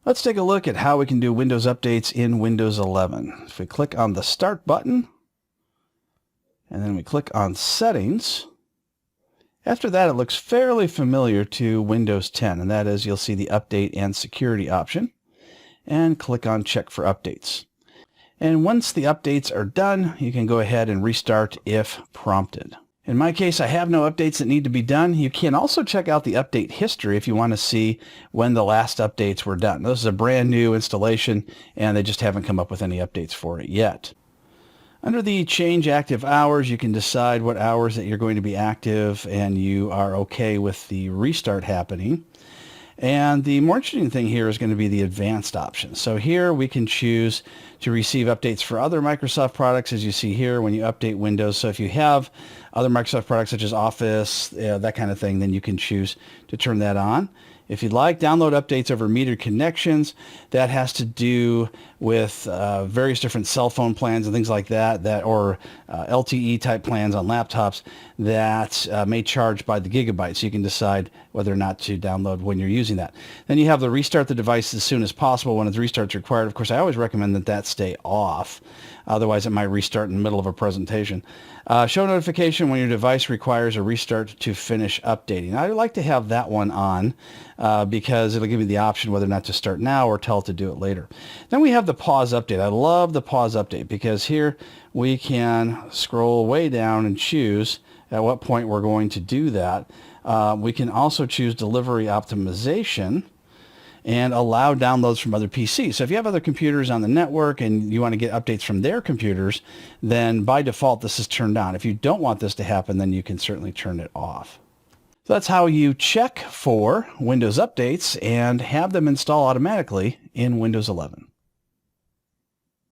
Let's take a look at how we can do Windows updates in Windows 11. If we click on the Start button, and then we click on Settings, after that it looks fairly familiar to Windows 10, and that is you'll see the Update and Security option, and click on Check for Updates. And once the updates are done, you can go ahead and restart if prompted. In my case, I have no updates that need to be done. You can also check out the update history if you want to see when the last updates were done. This is a brand new installation, and they just haven't come up with any updates for it yet. Under the Change Active Hours, you can decide what hours that you're going to be active, and you are okay with the restart happening. And the more interesting thing here is going to be the advanced option. So here we can choose to receive updates for other Microsoft products, as you see here when you update Windows. So if you have other Microsoft products such as Office, that kind of thing, then you can choose to turn that on. If you'd like, download updates over metered connections. That has to do with various different cell phone plans and things like that, or LTE type plans on laptops that may charge by the gigabyte. So you can decide whether or not to download when you're using that. Then you have the restart the device as soon as possible when the restart's required. Of course, I always recommend that stay off. Otherwise, it might restart in the middle of a presentation. Show notification when your device requires a restart to finish updating. I like to have that one on because it'll give you the option whether or not to start now or tell it to do it later. Then we have the pause update. I love the pause update because here we can scroll way down and choose at what point we're going to do that. We can also choose delivery optimization and allow downloads from other PCs. So if you have other computers on the network and you want to get updates from their computers, then by default this is turned on. If you don't want this to happen, then you can certainly turn it off. So that's how you check for Windows updates and have them install automatically in Windows 11.